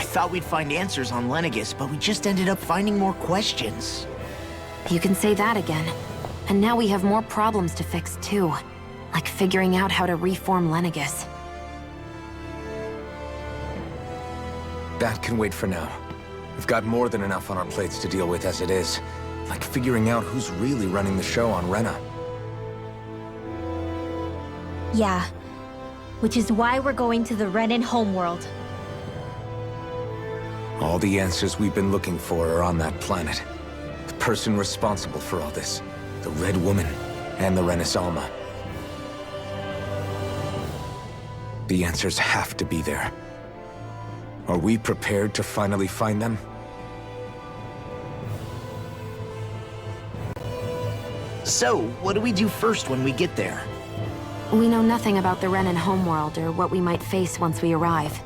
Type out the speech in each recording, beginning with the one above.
thought we'd find answers on Lenegis, but we just ended up finding more questions. You can say that again. And now we have more problems to fix too. Like figuring out how to reform Lenegis. That can wait for now. We've got more than enough on our plates to deal with as it is. Like figuring out who's really running the show on Rena. Yeah. Which is why we're going to the Renan homeworld. All the answers we've been looking for are on that planet. The person responsible for all this. The Red Woman and the Renans Alma. The answers have to be there. Are we prepared to finally find them? So, what do we do first when we get there? We know nothing about the Renan homeworld or what we might face once we arrive.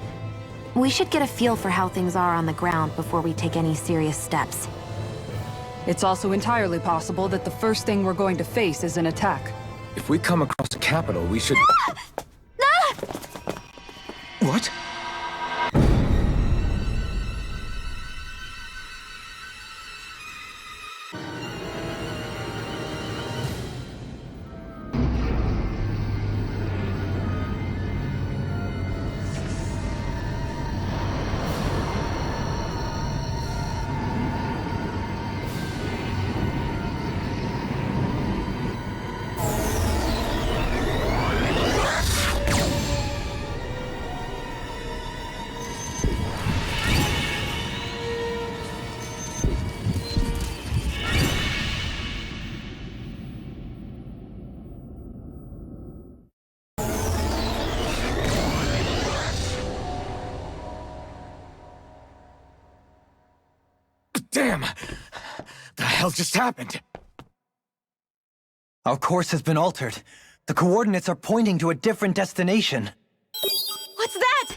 We should get a feel for how things are on the ground before we take any serious steps. It's also entirely possible that the first thing we're going to face is an attack. If we come across a capital, we should... What? Damn! The hell just happened? Our course has been altered. The coordinates are pointing to a different destination. What's that?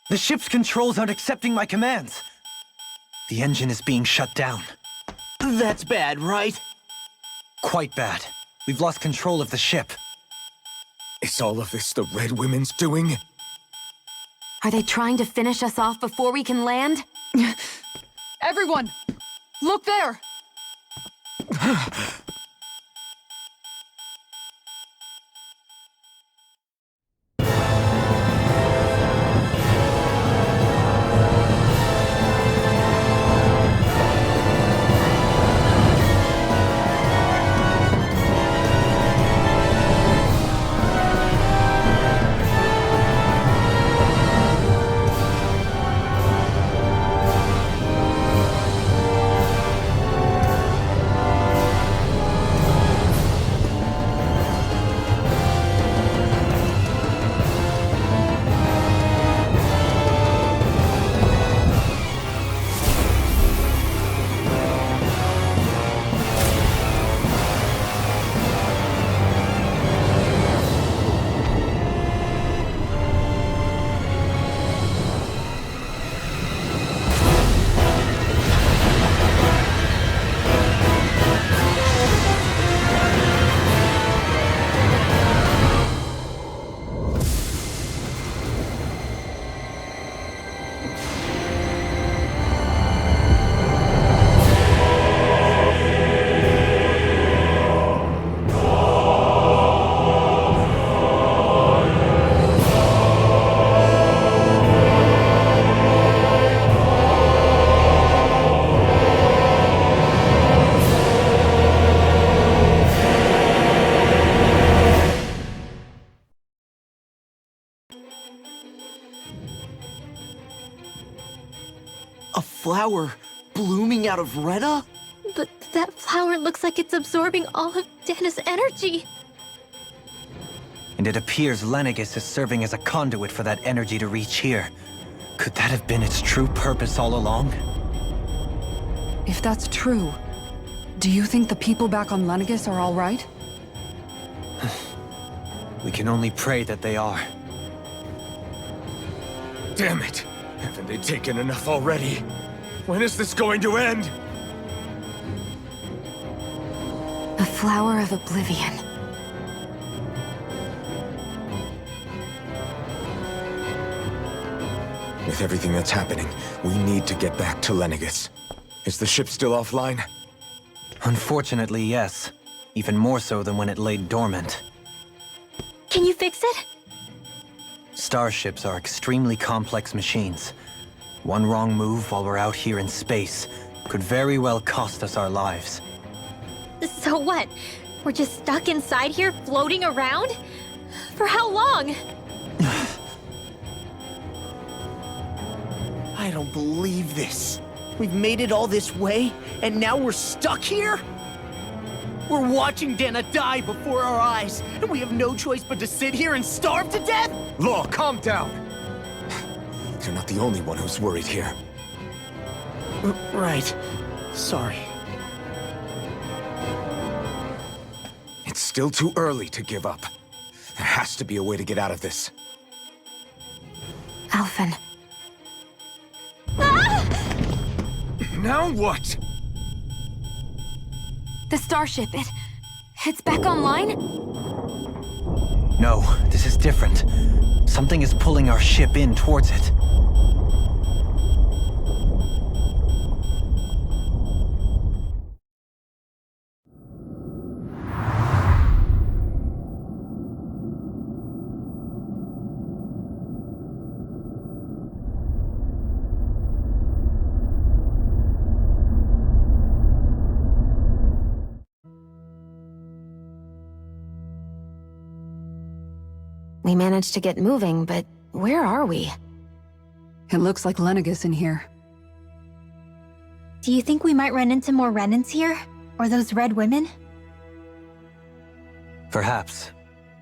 The ship's controls aren't accepting my commands. The engine is being shut down. That's bad, right? Quite bad. We've lost control of the ship. Is all of this the Red Women's doing? Are they trying to finish us off before we can land? Everyone! Look there! A flower blooming out of Rena? But that flower looks like it's absorbing all of Dahnans' energy. And it appears Lenegis is serving as a conduit for that energy to reach here. Could that have been its true purpose all along? If that's true, do you think the people back on Lenegis are all right? We can only pray that they are. Damn it! Haven't they taken enough already? When is this going to end? A flower of oblivion. With everything that's happening, we need to get back to Lenegis. Is the ship still offline? Unfortunately, yes. Even more so than when it lay dormant. Can you fix it? Starships are extremely complex machines. One wrong move while we're out here in space could very well cost us our lives. So what? We're just stuck inside here, floating around? For how long? I don't believe this. We've made it all this way, and now we're stuck here? We're watching Dana die before our eyes, and we have no choice but to sit here and starve to death? Law, calm down! You're not the only one who's worried here. Right. Sorry. It's still too early to give up. There has to be a way to get out of this. Alphen. Now what? The starship, it's back online? No, this is different. Something is pulling our ship in towards it. We managed to get moving, but where are we? It looks like Lenegis in here. Do you think we might run into more Renans here? Or those red women? Perhaps.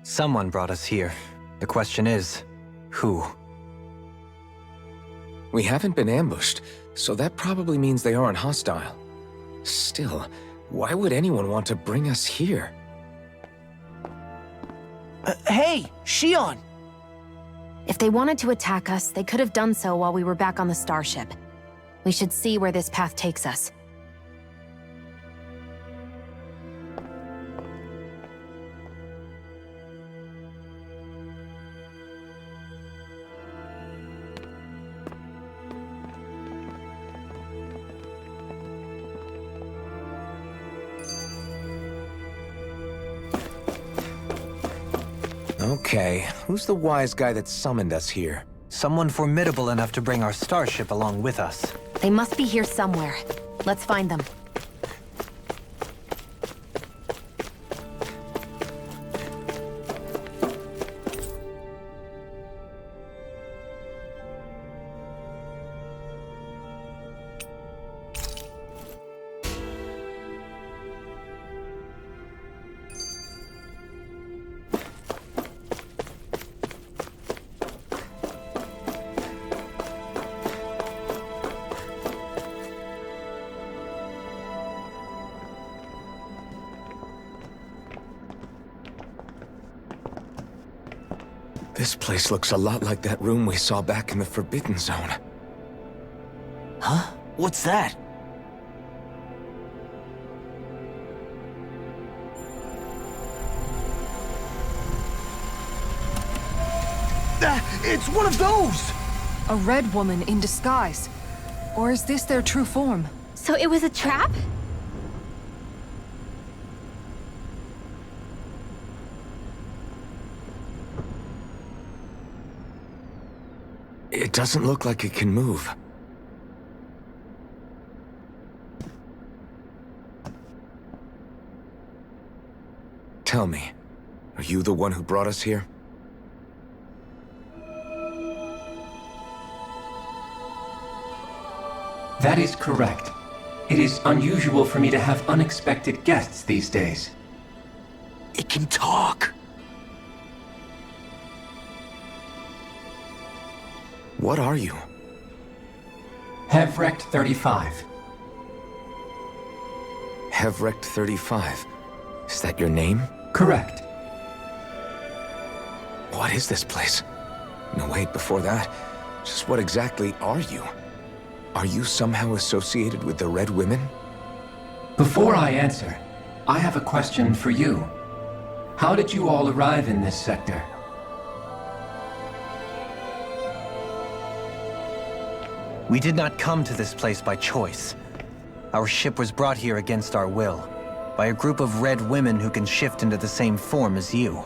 Someone brought us here. The question is, who? We haven't been ambushed, so that probably means they aren't hostile. Still, why would anyone want to bring us here? Hey, Shion! If they wanted to attack us, they could have done so while we were back on the starship. We should see where this path takes us. Okay, who's the wise guy that summoned us here? Someone formidable enough to bring our starship along with us. They must be here somewhere. Let's find them. This place looks a lot like that room we saw back in the Forbidden Zone. Huh? What's that? It's one of those! A red woman in disguise. Or is this their true form? So it was a trap? It doesn't look like it can move. Tell me, are you the one who brought us here? That is correct. It is unusual for me to have unexpected guests these days. It can talk! What are you? Hevrect 35. Hevrect 35. Is that your name? Correct. What is this place? No, wait, before that, just what exactly are you? Are you somehow associated with the Red Women? Before I answer, I have a question for you. How did you all arrive in this sector? We did not come to this place by choice. Our ship was brought here against our will, by a group of red women who can shift into the same form as you.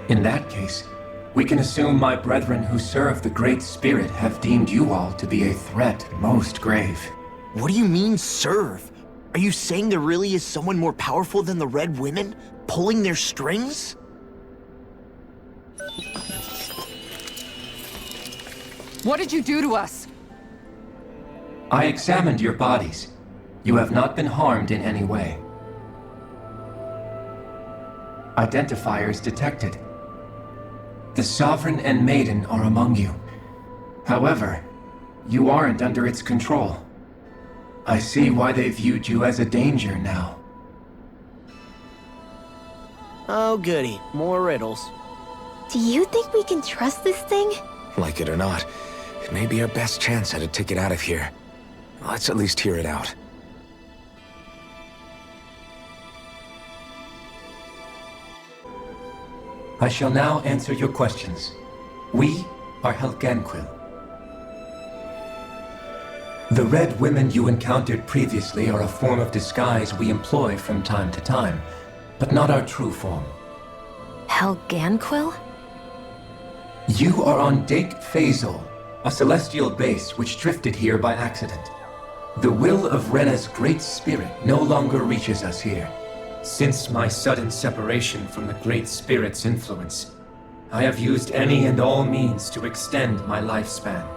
In that case, we can assume my brethren who serve the Great Spirit have deemed you all to be a threat most grave. What do you mean, serve? Are you saying there really is someone more powerful than the Red Women, pulling their strings? What did you do to us? I examined your bodies. You have not been harmed in any way. Identifiers detected. The Sovereign and Maiden are among you. However, you aren't under its control. I see why they viewed you as a danger now. Oh goody, more riddles. Do you think we can trust this thing? Like it or not, it may be our best chance at a ticket out of here. Let's at least hear it out. I shall now answer your questions. We are Helganquil. The red women you encountered previously are a form of disguise we employ from time to time, but not our true form. Helganquil? You are on Dake Phasol, a celestial base which drifted here by accident. The will of Rena's great spirit no longer reaches us here. Since my sudden separation from the Great Spirit's influence, I have used any and all means to extend my lifespan.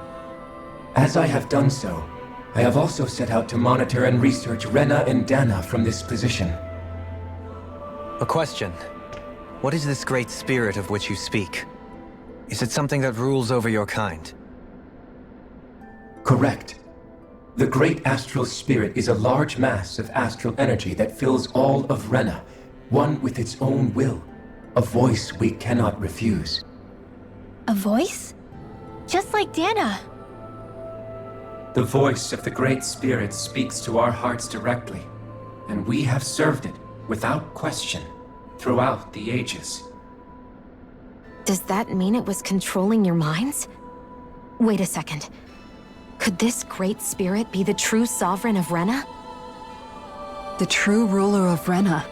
As I have done so, I have also set out to monitor and research Rena and Dana from this position. A question. What is this great spirit of which you speak? Is it something that rules over your kind? Correct. The Great Astral Spirit is a large mass of astral energy that fills all of Rena, one with its own will, a voice we cannot refuse. A voice? Just like Dana. The voice of the Great Spirit speaks to our hearts directly, and we have served it, without question, throughout the ages. Does that mean it was controlling your minds? Wait a second. Could this great spirit be the true sovereign of Rena? The true ruler of Rena.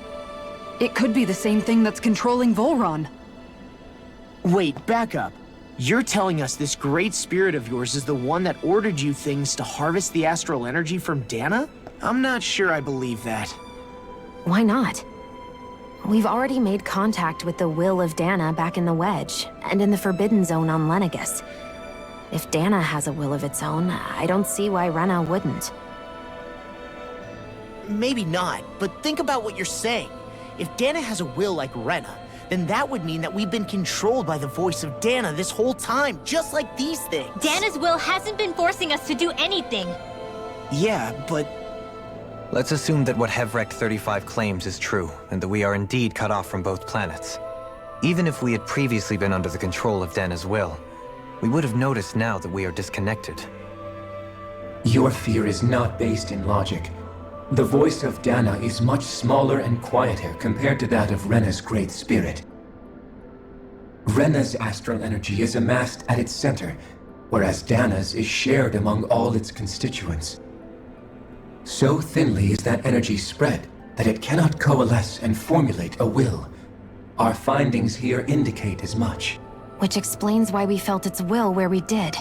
It could be the same thing that's controlling Volron. Wait, back up. You're telling us this great spirit of yours is the one that ordered you things to harvest the astral energy from Dana? I'm not sure I believe that. Why not? We've already made contact with the will of Dana back in the Wedge, and in the Forbidden Zone on Lenegus. If Dana has a will of its own, I don't see why Rena wouldn't. Maybe not, but think about what you're saying. If Dana has a will like Rena, then that would mean that we've been controlled by the voice of Dana this whole time, just like these things. Dana's will hasn't been forcing us to do anything. Yeah, but... Let's assume that what Hevrek 35 claims is true, and that we are indeed cut off from both planets. Even if we had previously been under the control of Dana's will, we would have noticed now that we are disconnected. Your fear is not based in logic. The voice of Dana is much smaller and quieter compared to that of Rena's great spirit. Rena's astral energy is amassed at its center, whereas Dana's is shared among all its constituents. So thinly is that energy spread that it cannot coalesce and formulate a will. Our findings here indicate as much. Which explains why we felt its will where we did.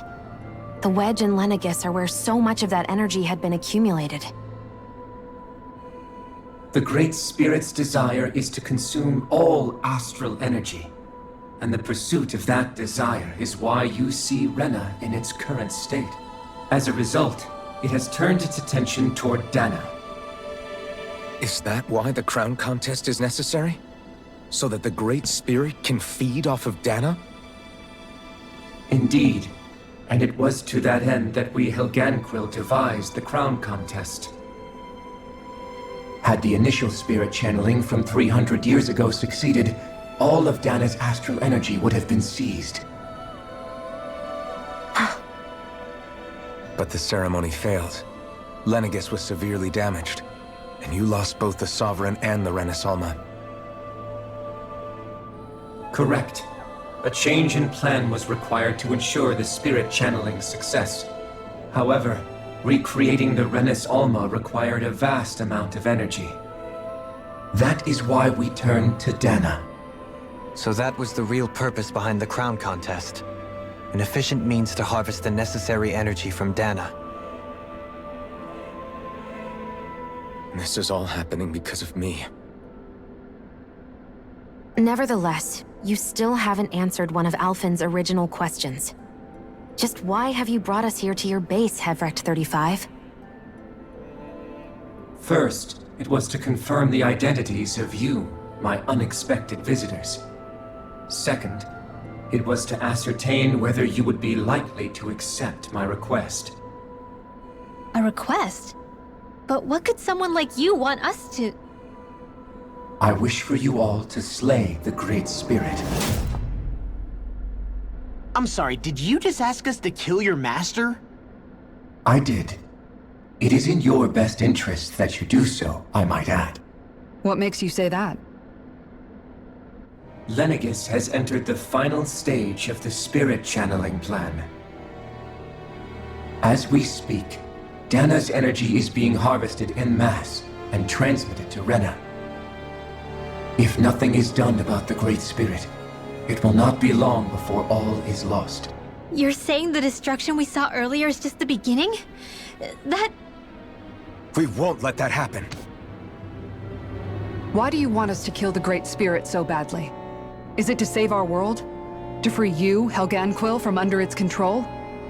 The Wedge and Lenegus are where so much of that energy had been accumulated. The Great Spirit's desire is to consume all astral energy, and the pursuit of that desire is why you see Rena in its current state. As a result, it has turned its attention toward Dana. Is that why the crown contest is necessary? So that the Great Spirit can feed off of Dana? Indeed, and it was to that end that we Helganquil devised the crown contest. Had the initial spirit channeling from 300 years ago succeeded, all of Dana's astral energy would have been seized. But the ceremony failed. Lenegus was severely damaged, and you lost both the Sovereign and the Renasalma. Correct. A change in plan was required to ensure the spirit channeling's success. However, recreating the Renans Alma required a vast amount of energy. That is why we turned to Dana. So that was the real purpose behind the crown contest. An efficient means to harvest the necessary energy from Dana. This is all happening because of me. Nevertheless, you still haven't answered one of Alphen's original questions. Just why have you brought us here to your base, Hevrecht 35? First, it was to confirm the identities of you, my unexpected visitors. Second, it was to ascertain whether you would be likely to accept my request. A request? But what could someone like you want us to... I wish for you all to slay the Great Spirit. I'm sorry, did you just ask us to kill your master? I did. It is in your best interest that you do so, I might add. What makes you say that? Lenegis has entered the final stage of the spirit channeling plan. As we speak, Dana's energy is being harvested en masse and transmitted to Rena. If nothing is done about the Great Spirit, it will not be long before all is lost. You're saying the destruction we saw earlier is just the beginning? That... We won't let that happen. Why do you want us to kill the Great Spirit so badly? Is it to save our world? To free you, Helganquil, from under its control?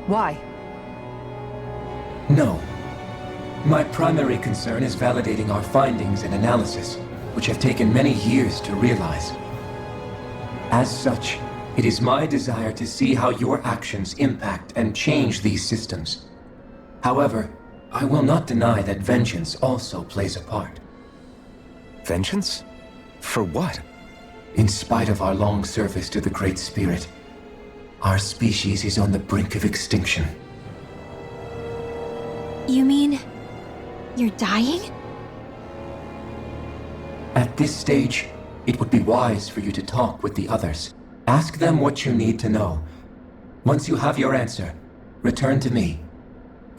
Why? No. My primary concern is validating our findings and analysis, which have taken many years to realize. As such, it is my desire to see how your actions impact and change these systems. However, I will not deny that vengeance also plays a part. Vengeance? For what? In spite of our long service to the Great Spirit, our species is on the brink of extinction. You mean... you're dying? At this stage, it would be wise for you to talk with the others. Ask them what you need to know. Once you have your answer, return to me.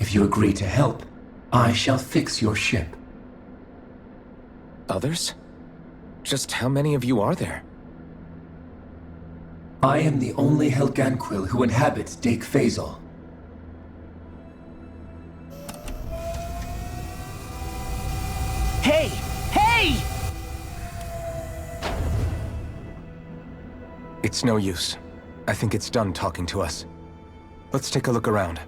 If you agree to help, I shall fix your ship. Others? Just how many of you are there? I am the only Helganquil who inhabits Dake Faisal. Hey! Hey! It's no use. I think it's done talking to us. Let's take a look around.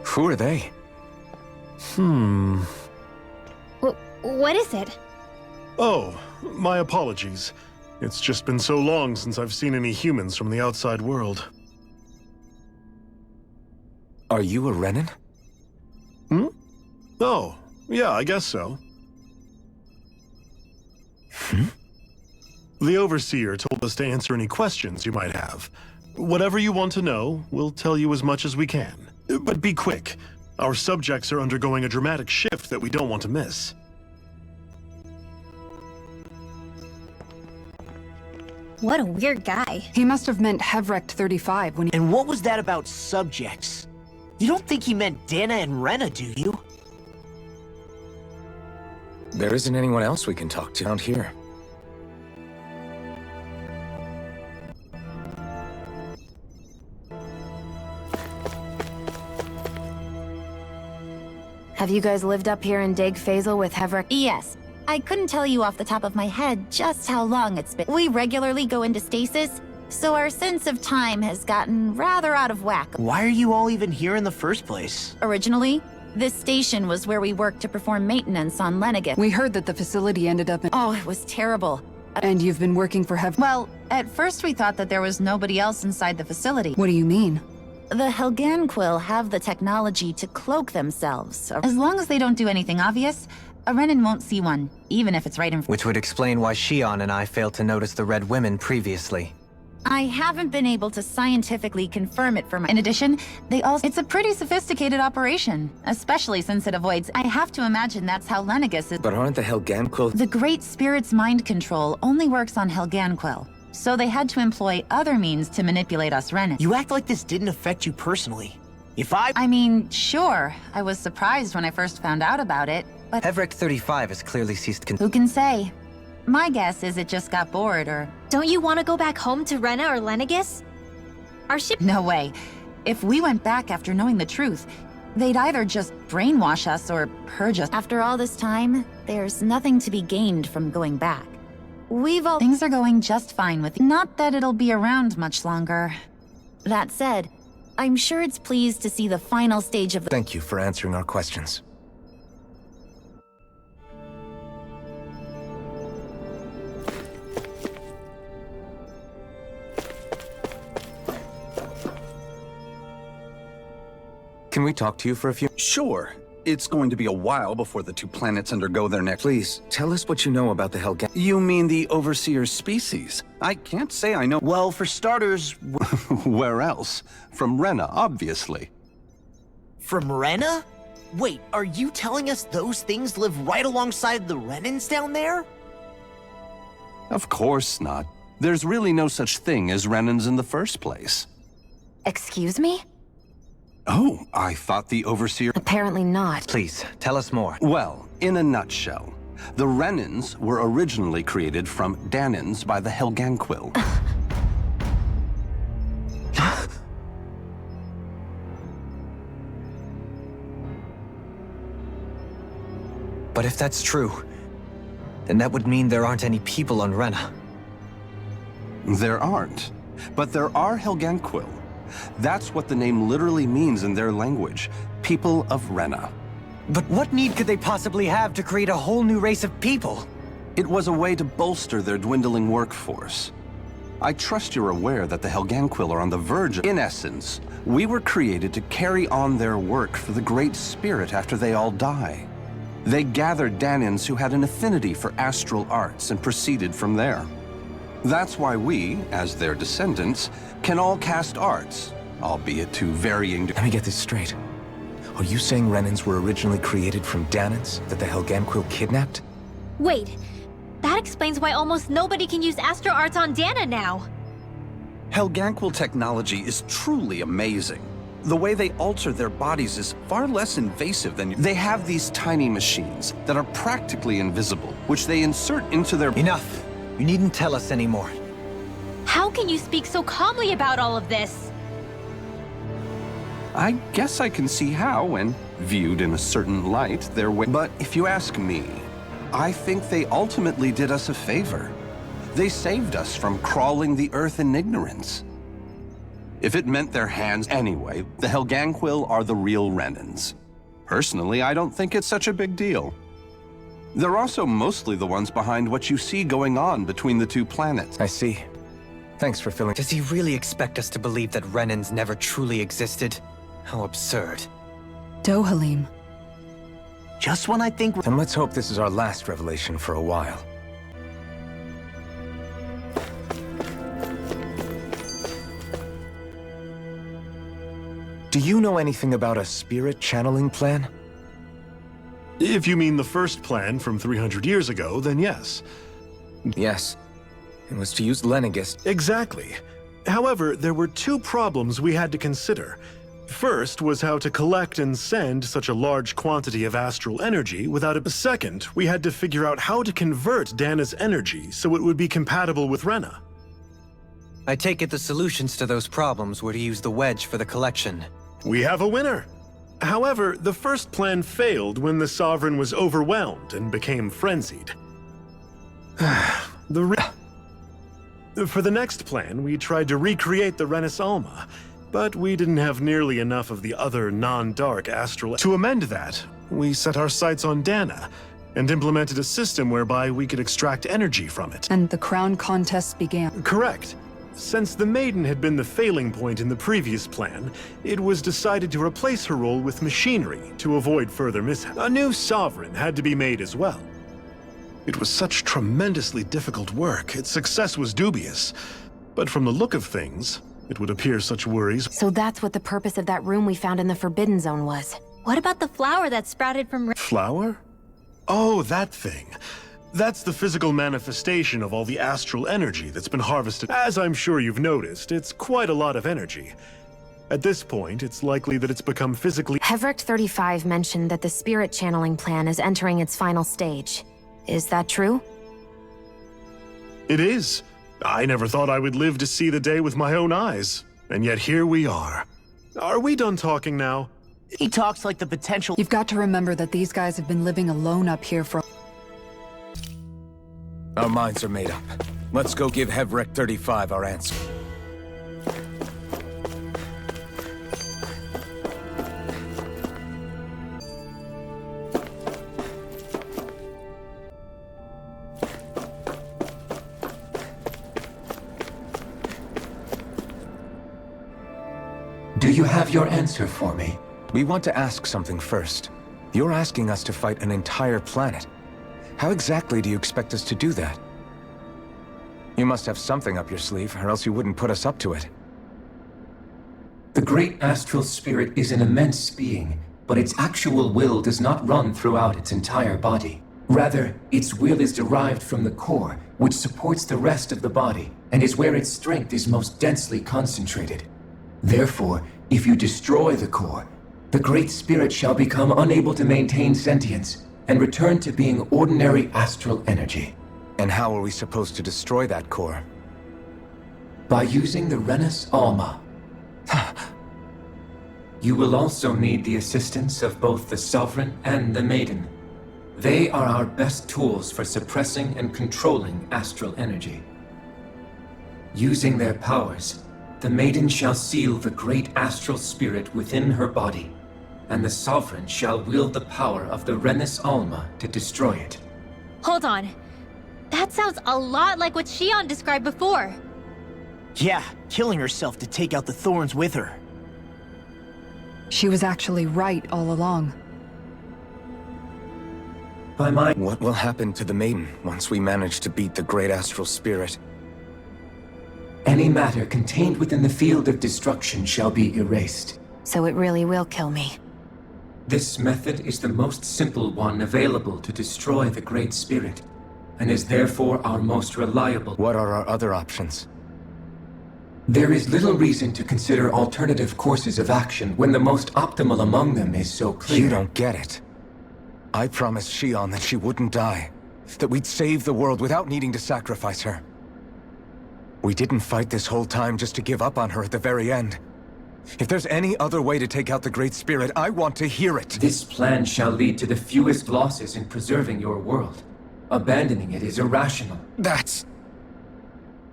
Who are they? What is it? Oh, my apologies. It's just been so long since I've seen any humans from the outside world. Are you a Renan? Oh, yeah, I guess so. The Overseer told us to answer any questions you might have. Whatever you want to know, we'll tell you as much as we can. But be quick. Our subjects are undergoing a dramatic shift that we don't want to miss. What a weird guy. He must have meant Hevrect 35 when he— And what was that about subjects? You don't think he meant Dana and Rena, do you? There isn't anyone else we can talk to out here. Have you guys lived up here in Daig Fazel with Hevrek? Yes. I couldn't tell you off the top of my head just how long it's been. We regularly go into stasis, so our sense of time has gotten rather out of whack. Why are you all even here in the first place? Originally, this station was where we worked to perform maintenance on Lenegis. We heard that the facility ended up in— Oh, it was terrible. And you've been working for Well, at first we thought that there was nobody else inside the facility. What do you mean? The Helganquil have the technology to cloak themselves. As long as they don't do anything obvious, a Renan won't see one, even if it's right in front. Which would explain why Shion and I failed to notice the Red Women previously. I haven't been able to scientifically confirm it for my— In addition, it's a pretty sophisticated operation, especially since it avoids— I have to imagine that's how Lenegis is— But aren't the Helganquil— The Great Spirit's mind control only works on Helganquil, so they had to employ other means to manipulate us Renans. You act like this didn't affect you personally. I mean, sure, I was surprised when I first found out about it, but— Hevrek 35 has clearly ceased Who can say? My guess is it just got bored, or— Don't you want to go back home to Rena or Lenegis? Our ship— No way. If we went back after knowing the truth, they'd either just brainwash us or purge us. After all this time, there's nothing to be gained from going back. Things are going just fine with— Not that it'll be around much longer. That said, I'm sure it's pleased to see the final stage of the— Thank you for answering our questions. Can we talk to you for a few— Sure. It's going to be a while before the two planets undergo their next— Please, tell us what you know about the Helgan— You mean the Overseer species? I can't say I know— Well, for starters, Where else? From Rena, obviously. from Rena? Wait, are you telling us those things live right alongside the Renans down there? Of course not. There's really no such thing as Renans in the first place. Excuse me? Oh, I thought the Overseer— Apparently not. Please, tell us more. Well, in a nutshell, the Renans were originally created from Dahnans by the Helganquil. But if that's true, then that would mean there aren't any people on Rena. There aren't, but there are Helganquil. That's what the name literally means in their language, people of Rena. But what need could they possibly have to create a whole new race of people? It was a way to bolster their dwindling workforce. I trust you're aware that the Helganquil are on the verge of— In essence, we were created to carry on their work for the Great Spirit after they all die. They gathered Dahnans who had an affinity for astral arts and proceeded from there. That's why we, as their descendants, can all cast arts, albeit to varying— Let me get this straight. Are you saying Renans were originally created from Dahnans that the Helganquil kidnapped? Wait, that explains why almost nobody can use Astro Arts on Dana now. Helganquil technology is truly amazing. The way they alter their bodies is far less invasive than— They have these tiny machines that are practically invisible, which they insert into their— Enough. You needn't tell us anymore. How can you speak so calmly about all of this? I guess I can see how, when viewed in a certain light, their way— But if you ask me, I think they ultimately did us a favor. They saved us from crawling the earth in ignorance. If it meant their hands anyway, the Helganquil are the real Renans. Personally, I don't think it's such a big deal. They're also mostly the ones behind what you see going on between the two planets. I see. Thanks for filling— Does he really expect us to believe that Renans never truly existed? How absurd. Dohalim. Just when I think— Then let's hope this is our last revelation for a while. Do you know anything about a spirit channeling plan? If you mean the first plan from 300 years ago, then yes. Yes. It was to use Lenegis. Exactly. However, there were two problems we had to consider. First was how to collect and send such a large quantity of astral energy without a second, we had to figure out how to convert Dahnna's energy so it would be compatible with Rena. I take it the solutions to those problems were to use the wedge for the collection. We have a winner. However, the first plan failed when the Sovereign was overwhelmed and became frenzied. For the next plan, we tried to recreate the Renans Alma, but we didn't have nearly enough of the other non-dark astral. To amend that, we set our sights on Dahnna and implemented a system whereby we could extract energy from it. And the crown contests began. Correct. Since the Maiden had been the failing point in the previous plan, it was decided to replace her role with machinery to avoid further mishap. A new Sovereign had to be made as well. It was such tremendously difficult work, its success was dubious. But from the look of things, it would appear such worries. So that's what the purpose of that room we found in the Forbidden Zone was. What about the flower that sprouted from... Flower? Oh, that thing. That's the physical manifestation of all the astral energy that's been harvested. As I'm sure you've noticed, it's quite a lot of energy. At this point, it's likely that it's become physically... Helganquil 35 mentioned that the spirit channeling plan is entering its final stage. Is that true? It is. I never thought I would live to see the day with my own eyes. And yet here we are. Are we done talking now? He talks like the potential... You've got to remember that these guys have been living alone up here for... Our minds are made up. Let's go give Helganquil 35 our answer. Do you have your answer for me? We want to ask something first. You're asking us to fight an entire planet. How exactly do you expect us to do that? You must have something up your sleeve, or else you wouldn't put us up to it. The great astral spirit is an immense being, but its actual will does not run throughout its entire body. Rather, its will is derived from the core, which supports the rest of the body, and is where its strength is most densely concentrated. Therefore, if you destroy the core, the Great Spirit shall become unable to maintain sentience and return to being ordinary astral energy. And how are we supposed to destroy that core? By using the Renans Alma. You will also need the assistance of both the Sovereign and the Maiden. They are our best tools for suppressing and controlling astral energy. Using their powers, the Maiden shall seal the great astral spirit within her body, and the Sovereign shall wield the power of the Renans Alma to destroy it. Hold on. That sounds a lot like what Xion described before. Yeah, killing herself to take out the thorns with her. She was actually right all along. What will happen to the Maiden once we manage to beat the great astral spirit? Any matter contained within the field of destruction shall be erased. So it really will kill me. This method is the most simple one available to destroy the Great Spirit, and is therefore our most reliable. What are our other options? There is little reason to consider alternative courses of action when the most optimal among them is so clear. You don't get it. I promised Xion that she wouldn't die, that we'd save the world without needing to sacrifice her. We didn't fight this whole time just to give up on her at the very end. If there's any other way to take out the Great Spirit, I want to hear it. This plan shall lead to the fewest losses in preserving your world. Abandoning it is irrational.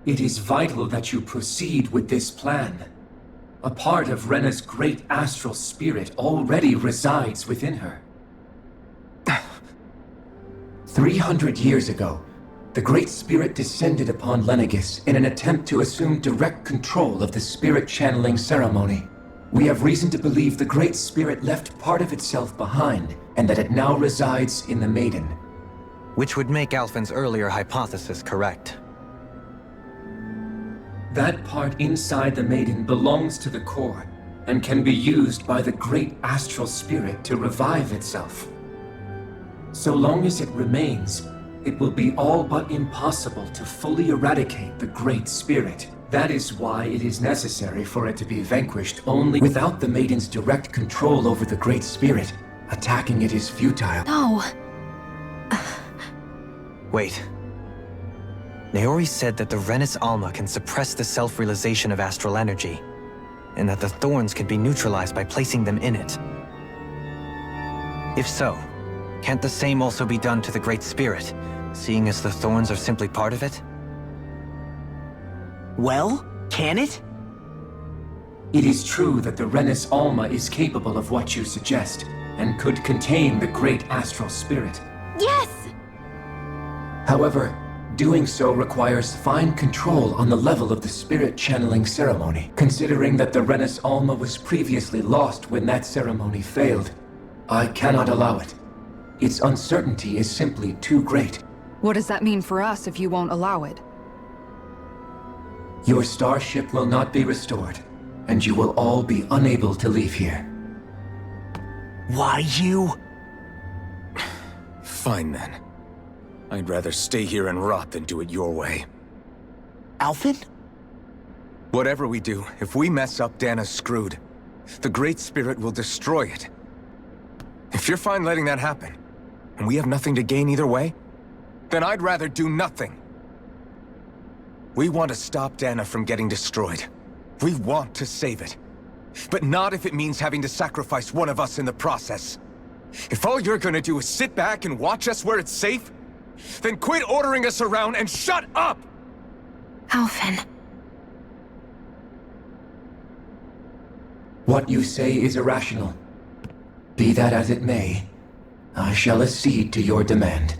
It is vital that you proceed with this plan. A part of Rena's great astral spirit already resides within her. 300 years ago, the Great Spirit descended upon Lenegis in an attempt to assume direct control of the spirit channeling ceremony. We have reason to believe the Great Spirit left part of itself behind, and that it now resides in the Maiden. Which would make Alphen's earlier hypothesis correct. That part inside the Maiden belongs to the core, and can be used by the great astral spirit to revive itself. So long as it remains, it will be all but impossible to fully eradicate the Great Spirit. That is why it is necessary for it to be vanquished only without the Maiden's direct control over the Great Spirit. Attacking it is futile. No. Wait. Naori said that the Renans Alma can suppress the self-realization of astral energy, and that the thorns can be neutralized by placing them in it. If so, can't the same also be done to the Great Spirit, seeing as the thorns are simply part of it? Well, can it? It is true that the Renans Alma is capable of what you suggest, and could contain the Great Astral Spirit. Yes! However, doing so requires fine control on the level of the spirit channeling ceremony. Considering that the Renans Alma was previously lost when that ceremony failed, I cannot allow it. Its uncertainty is simply too great. What does that mean for us if you won't allow it? Your starship will not be restored, and you will all be unable to leave here. Why you? Fine then. I'd rather stay here and rot than do it your way. Alphen? Whatever we do, if we mess up, Dahnna's screwed. The Great Spirit will destroy it. If you're fine letting that happen, and we have nothing to gain either way, then I'd rather do nothing. We want to stop Dahnna from getting destroyed. We want to save it. But not if it means having to sacrifice one of us in the process. If all you're gonna do is sit back and watch us where it's safe, then quit ordering us around and shut up! Alphen. What you say is irrational. Be that as it may, I shall accede to your demand.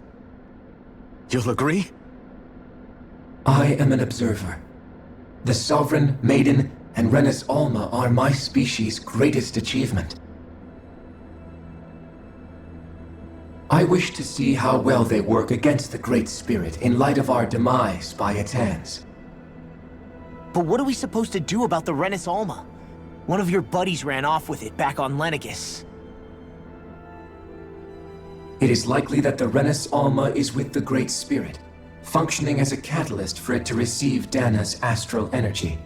You'll agree? I am an observer. The Sovereign, Maiden, and Renans Alma are my species' greatest achievement. I wish to see how well they work against the Great Spirit in light of our demise by its hands. But what are we supposed to do about the Renans Alma? One of your buddies ran off with it back on Lenegis. It is likely that the Renans Alma is with the Great Spirit, functioning as a catalyst for it to receive Dahnna's astral energy.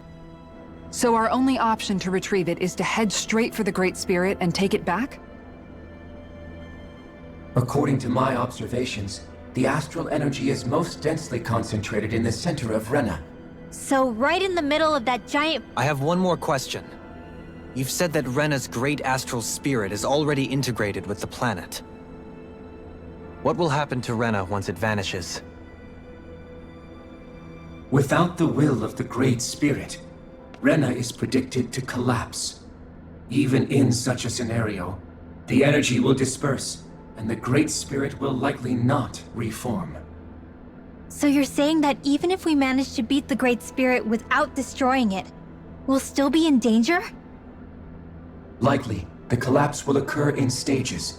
So our only option to retrieve it is to head straight for the Great Spirit and take it back? According to my observations, the astral energy is most densely concentrated in the center of Renna. So right in the middle of that giant... I have one more question. You've said that Renna's great astral spirit is already integrated with the planet. What will happen to Renna once it vanishes? Without the will of the Great Spirit, Renna is predicted to collapse. Even in such a scenario, the energy will disperse, and the Great Spirit will likely not reform. So you're saying that even if we manage to beat the Great Spirit without destroying it, we'll still be in danger? Likely, the collapse will occur in stages.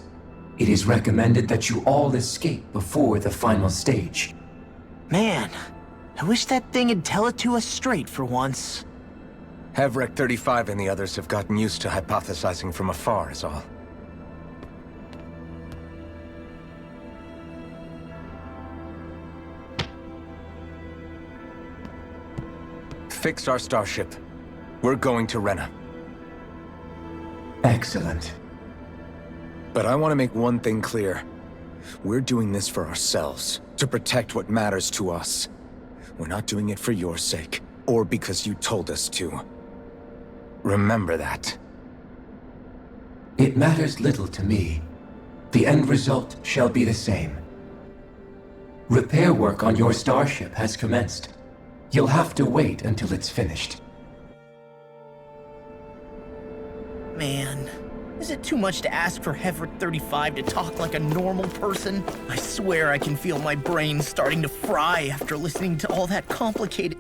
It is recommended that you all escape before the final stage. Man, I wish that thing would tell it to us straight for once. Helganquil 35 and the others have gotten used to hypothesizing from afar is all. Fix our starship. We're going to Renna. Excellent. But I want to make one thing clear. We're doing this for ourselves, to protect what matters to us. We're not doing it for your sake, or because you told us to. Remember that. It matters little to me. The end result shall be the same. Repair work on your starship has commenced. You'll have to wait until it's finished. Man, is it too much to ask for Helganquil 35 to talk like a normal person? I swear I can feel my brain starting to fry after listening to all that complicated...